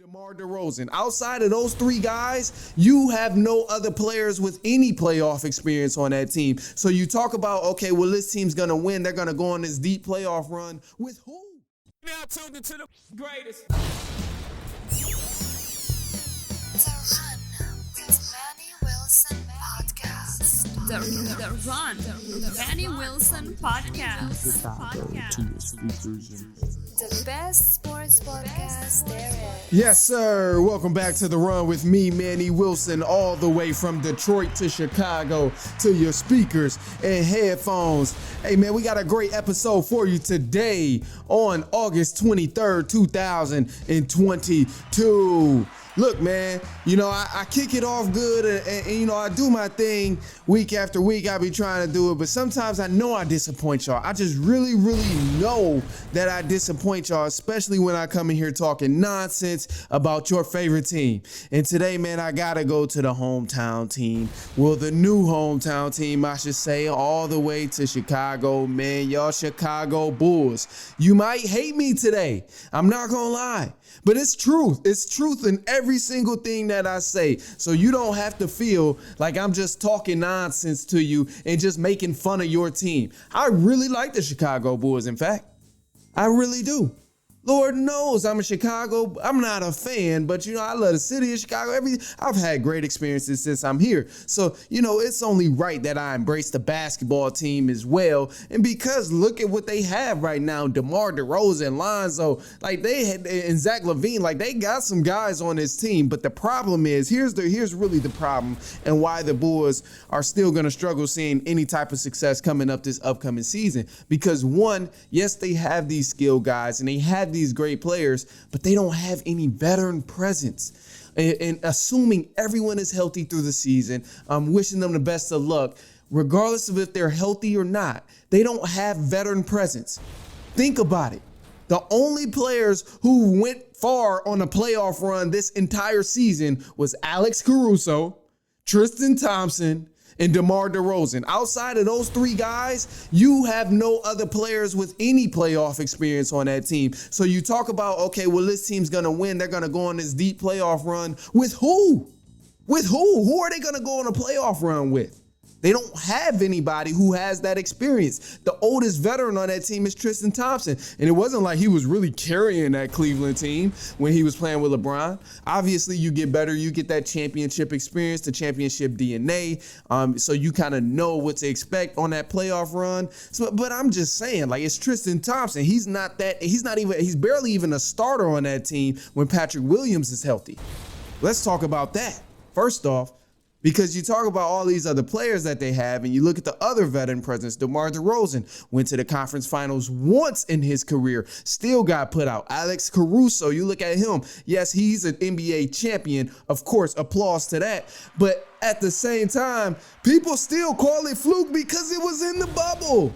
DeMar DeRozan. Outside of those three guys, you have no other players with any playoff experience on that team. So you talk about, okay, well, this team's going to win. They're going to go on this deep playoff run with who? Now tuned into the greatest. The Run with Manny Wilson podcast. The best sports podcast there is. Yes, sir. Welcome back to The Run with me, Manny Wilson, all the way from Detroit to Chicago to your speakers and headphones. Hey, man, we got a great episode for you today on August 23rd, 2022. Look, man, I kick it off good and I do my thing week after week. I be trying to do it, but sometimes I know I disappoint y'all. I just really know that I disappoint y'all, especially when I come in here talking nonsense about your favorite team. And today, man, I got to go to the hometown team. Well, the new hometown team, I should say, all the way to Chicago, man. Y'all Chicago Bulls. You might hate me today. I'm not going to lie. But it's truth. It's truth in every single thing that I say. So you don't have to feel like I'm just talking nonsense to you and just making fun of your team. I really like the Chicago Bulls, in fact. I really do. Lord knows I'm not a fan, but I love the city of Chicago. I've had great experiences since I'm here. So, it's only right that I embrace the basketball team as well. And because look at what they have right now, DeMar DeRozan, Lonzo, and Zach LaVine, they got some guys on this team. But the problem is, here's really the problem and why the Bulls are still going to struggle seeing any type of success coming up this upcoming season. Because one, yes, they have these skilled guys and they have these great players, but they don't have any veteran presence. And assuming everyone is healthy through the season, I'm wishing them the best of luck, regardless of if they're healthy or not. They don't have veteran presence. Think about it. The only players who went far on a playoff run this entire season was Alex Caruso, Tristan Thompson, and DeMar DeRozan. Outside of those three guys, you have no other players with any playoff experience on that team. So you talk about, okay, well, this team's going to win. They're going to go on this deep playoff run. With who? With who? Who are they going to go on a playoff run with? They don't have anybody who has that experience. The oldest veteran on that team is Tristan Thompson. And it wasn't like he was really carrying that Cleveland team when he was playing with LeBron. Obviously, you get better. You get that championship experience, the championship DNA. So you kind of know what to expect on that playoff run. But I'm just saying, it's Tristan Thompson. He's barely even a starter on that team when Patrick Williams is healthy. Let's talk about that. First off, because you talk about all these other players that they have and you look at the other veteran presence, DeMar DeRozan went to the conference finals once in his career, still got put out. Alex Caruso, you look at him. Yes, he's an NBA champion. Of course, applause to that. But at the same time, people still call it fluke because it was in the bubble.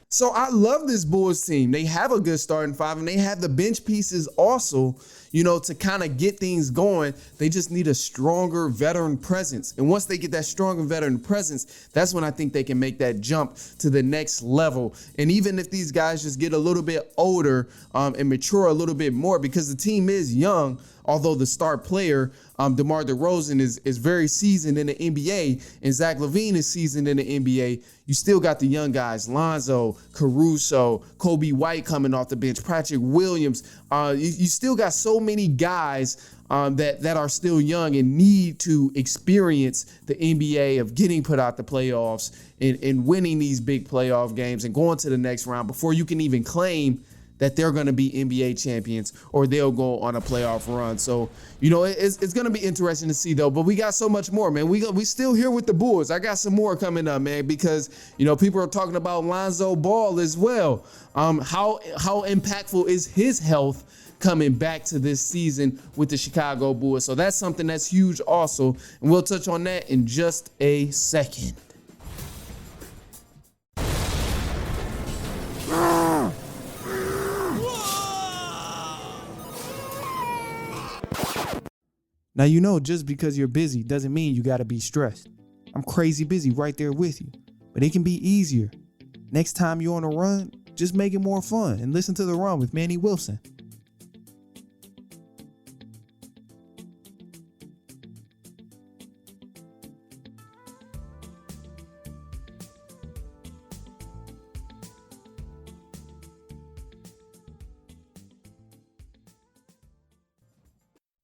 So I love this Bulls team. They have a good starting five and they have the bench pieces also, to kind of get things going. They just need a stronger veteran presence. And once they get that stronger veteran presence, that's when I think they can make that jump to the next level. And even if these guys just get a little bit older and mature a little bit more, because the team is young, although the star player, DeMar DeRozan, is very seasoned in the NBA and Zach LaVine is seasoned in the NBA, you still got the young guys, Lonzo, Caruso, Kobe White coming off the bench, Patrick Williams. You still got so many guys that are still young and need to experience the NBA of getting put out the playoffs and winning these big playoff games and going to the next round before you can even claim that they're going to be NBA champions or they'll go on a playoff run. So, it's going to be interesting to see, though. But we got so much more, man. We still here with the Bulls. I got some more coming up, man, because, people are talking about Lonzo Ball as well. How impactful is his health coming back to this season with the Chicago Bulls? So that's something that's huge also. And we'll touch on that in just a second. Now, just because you're busy doesn't mean you got to be stressed. I'm crazy busy right there with you, but it can be easier. Next time you're on a run, just make it more fun and listen to The Run with Manny Wilson.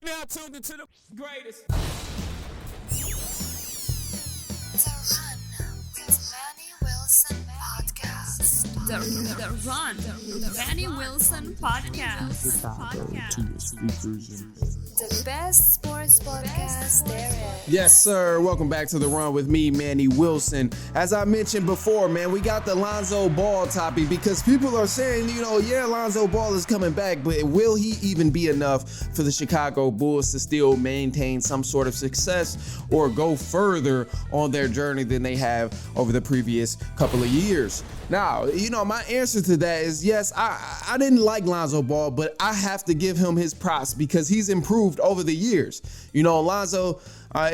Now tuned into the greatest. The Run with Manny Wilson podcast. The Run, the Manny Wilson podcast. The best sports podcast there is. Yes, sir. Welcome back to The Run with me, Manny Wilson. As I mentioned before, man, we got the Lonzo Ball topic because people are saying, Lonzo Ball is coming back, but will he even be enough for the Chicago Bulls to still maintain some sort of success or go further on their journey than they have over the previous couple of years? Now, my answer to that is yes, I didn't like Lonzo Ball, but I have to give him his props because he's improved over the years. Lonzo,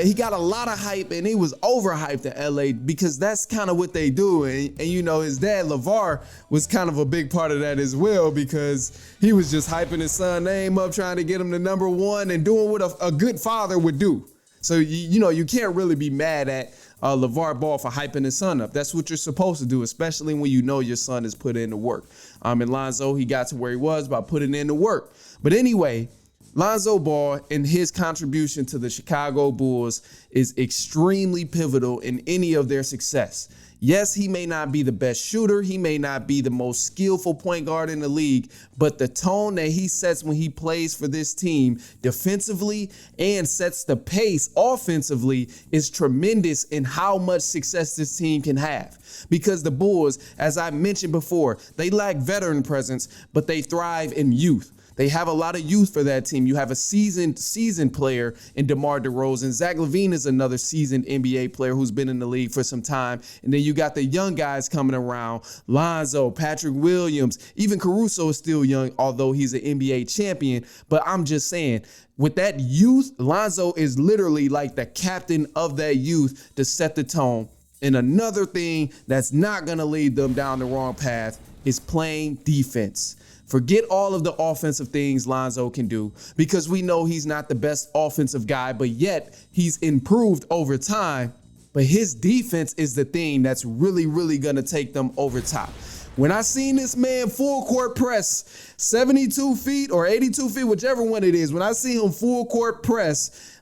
he got a lot of hype and he was overhyped in LA because that's kind of what they do. And his dad, LeVar, was kind of a big part of that as well because he was just hyping his son's name up, trying to get him to number one and doing what a good father would do. So, you can't really be mad at LeVar Ball for hyping his son up. That's what you're supposed to do, especially when your son has put in the work. And Lonzo, he got to where he was by putting in the work. But anyway, Lonzo Ball and his contribution to the Chicago Bulls is extremely pivotal in any of their success. Yes, he may not be the best shooter. He may not be the most skillful point guard in the league, but the tone that he sets when he plays for this team defensively and sets the pace offensively is tremendous in how much success this team can have. Because the Bulls, as I mentioned before, they lack veteran presence, but they thrive in youth. They have a lot of youth for that team. You have a seasoned player in DeMar DeRozan. Zach LaVine is another seasoned NBA player who's been in the league for some time. And then you got the young guys coming around. Lonzo, Patrick Williams, even Caruso is still young, although he's an NBA champion. But I'm just saying, with that youth, Lonzo is literally like the captain of that youth to set the tone. And another thing that's not going to lead them down the wrong path is playing defense. Forget all of the offensive things Lonzo can do because we know he's not the best offensive guy, but yet he's improved over time. But his defense is the thing that's really, really going to take them over top. When I seen this man full court press 72 feet or 82 feet, whichever one it is, when I see him full court press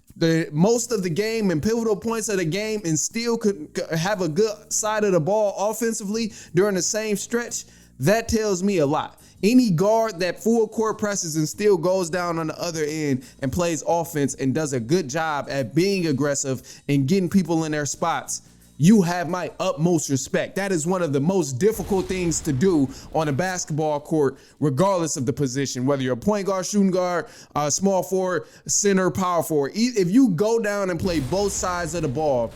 most of the game and pivotal points of the game and still could have a good side of the ball offensively during the same stretch, that tells me a lot. Any guard that full court presses and still goes down on the other end and plays offense and does a good job at being aggressive and getting people in their spots, you have my utmost respect. That is one of the most difficult things to do on a basketball court, regardless of the position, whether you're a point guard, shooting guard, small forward, center, power forward. If you go down and play both sides of the ball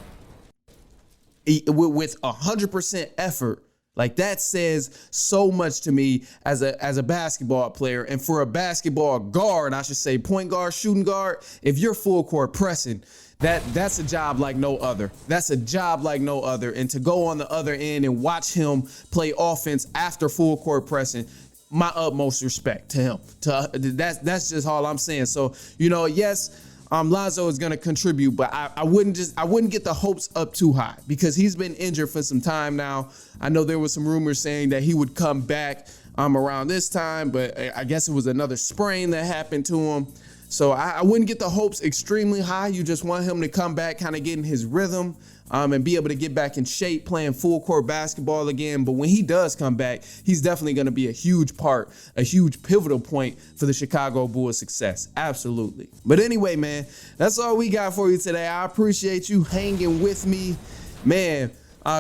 with 100% effort, like that says so much to me as a basketball player. And for a basketball guard, I should say point guard, shooting guard, if you're full court pressing, that's a job like no other. That's a job like no other. And to go on the other end and watch him play offense after full court pressing, my utmost respect to him. That's just all I'm saying. So, yes, Lonzo is going to contribute, but I wouldn't get the hopes up too high because he's been injured for some time now. I know there was some rumors saying that he would come back around this time, but I guess it was another sprain that happened to him. So I wouldn't get the hopes extremely high. You just want him to come back, kind of get in his rhythm and be able to get back in shape, playing full court basketball again. But when he does come back, he's definitely going to be a huge part, a huge pivotal point for the Chicago Bulls' success. Absolutely. But anyway, man, that's all we got for you today. I appreciate you hanging with me, man.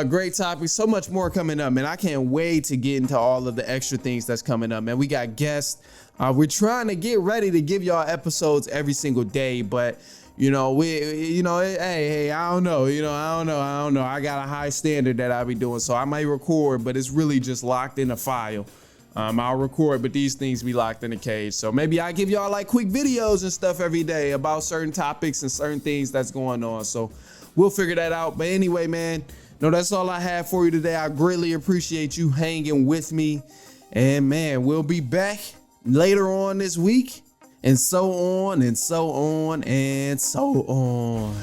Great topic. So much more coming up, man. I can't wait to get into all of the extra things that's coming up, man. We got guests. We're trying to get ready to give y'all episodes every single day, but hey, I don't know. I don't know. I got a high standard that I'll be doing, so I might record, but it's really just locked in a file. I'll record, but these things be locked in a cage. So maybe I give y'all like quick videos and stuff every day about certain topics and certain things that's going on. So we'll figure that out. But anyway, man, no, that's all I have for you today. I greatly appreciate you hanging with me. And man, we'll be back later on this week. And so on and so on and so on.